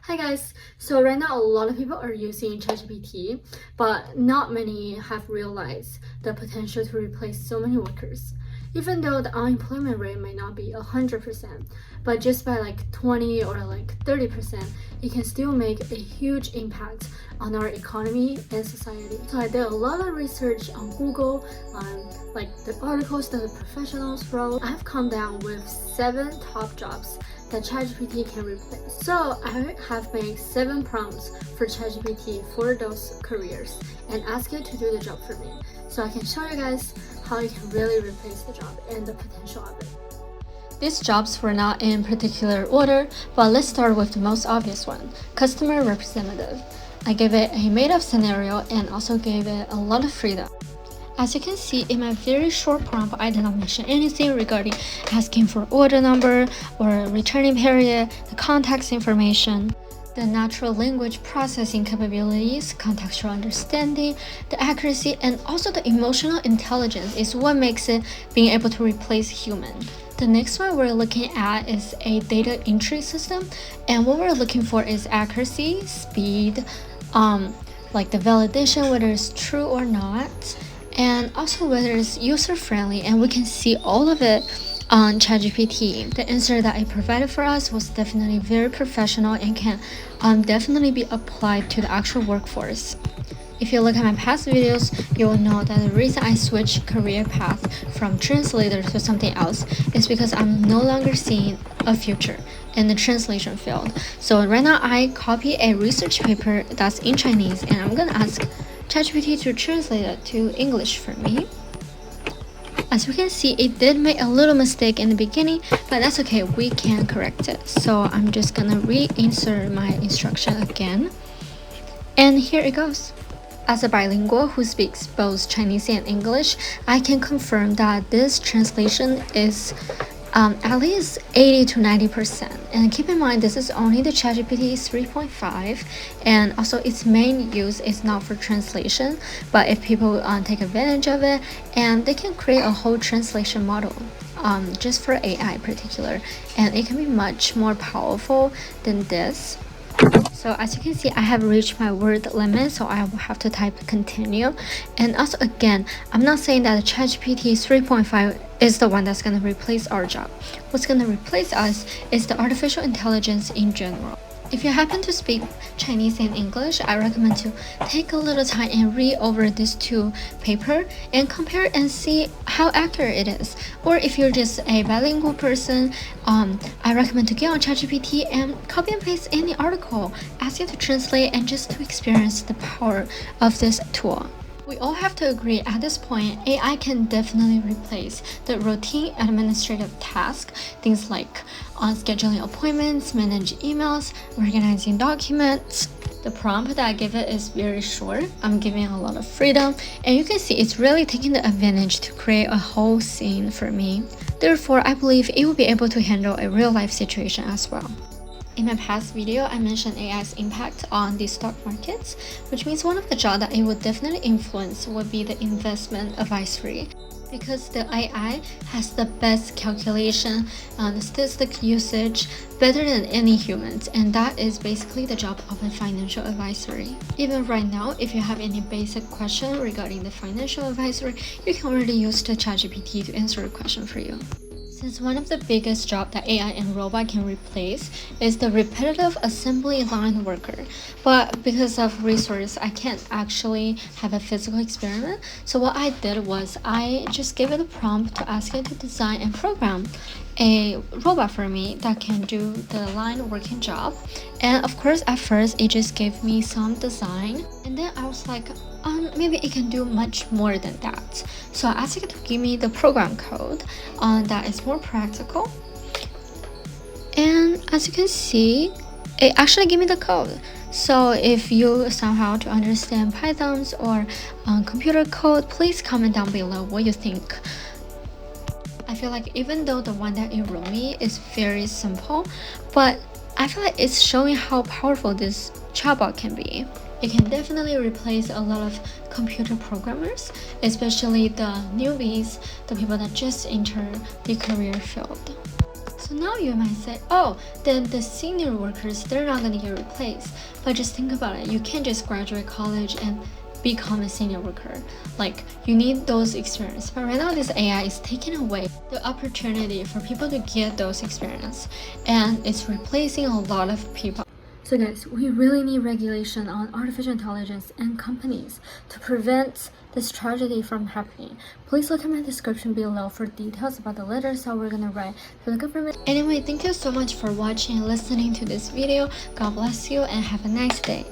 Hi guys, so right now a lot of people are using ChatGPT, but not many have realized the potential to replace so many workers. Even though the unemployment rate might not be 100%, but just by like 20 or like 30%, it can still make a huge impact on our economy and society. So I did a lot of research on Google, on like the articles that the professionals wrote. I've come down with 7 top jobs that ChatGPT can replace. So I have made 7 prompts for ChatGPT for those careers and ask it to do the job for me. So I can show you guys how it can really replace the job and the potential of it. These jobs were not in particular order, but let's start with the most obvious one, customer representative. I gave it a made-up scenario and also gave it a lot of freedom. As you can see, in my very short prompt, I did not mention anything regarding asking for order number or returning period, the contact information, the natural language processing capabilities, contextual understanding, the accuracy, and also the emotional intelligence is what makes it being able to replace human. The next one we're looking at is a data entry system, and what we're looking for is accuracy, speed, like the validation, whether it's true or not, and also whether it's user-friendly, and we can see all of it on ChatGPT. The answer that it provided for us was definitely very professional and can definitely be applied to the actual workforce. If you look at my past videos, you will know that the reason I switched career path from translator to something else is because I'm no longer seeing a future in the translation field. So right now I copy a research paper that's in Chinese, and I'm gonna ask ChatGPT to translate it to English for me. As we can see, it did make a little mistake in the beginning, but that's okay, we can correct it. So I'm just gonna reinsert my instruction again. And here it goes. As a bilingual who speaks both Chinese and English, I can confirm that this translation is at least 80 to 90%. And keep in mind, this is only the ChatGPT 3.5, and also its main use is not for translation, but if people take advantage of it, and they can create a whole translation model just for AI in particular, and it can be much more powerful than this. So as you can see, I have reached my word limit, so I will have to type continue. And also again, I'm not saying that the ChatGPT 3.5 is the one that's going to replace our job. What's going to replace us is the artificial intelligence in general. If you happen to speak Chinese and English, I recommend to take a little time and read over these 2 papers and compare and see how accurate it is. Or if you're just a bilingual person, I recommend to get on ChatGPT and copy and paste any article, ask it to translate, and just to experience the power of this tool. We all have to agree at this point, AI can definitely replace the routine administrative tasks, things like scheduling appointments, manage emails, organizing documents. The prompt that I give it is very short. I'm giving it a lot of freedom, and you can see it's really taking the advantage to create a whole scene for me. Therefore, I believe it will be able to handle a real-life situation as well. In my past video, I mentioned AI's impact on the stock markets, which means one of the jobs that it would definitely influence would be the investment advisory, because the AI has the best calculation, the statistic usage, better than any humans, and that is basically the job of a financial advisory. Even right now, if you have any basic question regarding the financial advisory, you can already use the ChatGPT to answer a question for you. Since one of the biggest jobs that AI and robot can replace is the repetitive assembly line worker, but because of resource, I can't actually have a physical experiment. So what I did was I just gave it a prompt to ask it to design and program a robot for me that can do the line working job. And of course, at first, it just gave me some design, and then I was like, maybe it can do much more than that. So I asked it to give me the program code that is more practical. And as you can see, it actually gave me the code. So if you somehow to understand Pythons or computer code, please comment down below what you think. I feel like even though the one that it wrote me is very simple, but I feel like it's showing how powerful this chatbot can be. It can definitely replace a lot of computer programmers, especially the newbies, the people that just enter the career field. So now you might say, oh, then the senior workers, they're not going to get replaced. But just think about it. You can't just graduate college and become a senior worker. Like, you need those experience. But right now, this AI is taking away the opportunity for people to get those experience, and it's replacing a lot of people. So guys, we really need regulation on artificial intelligence and companies to prevent this tragedy from happening. Please look at my description below for details about the letters that we're gonna write to the government. Anyway, thank you so much for watching and listening to this video. God bless you and have a nice day.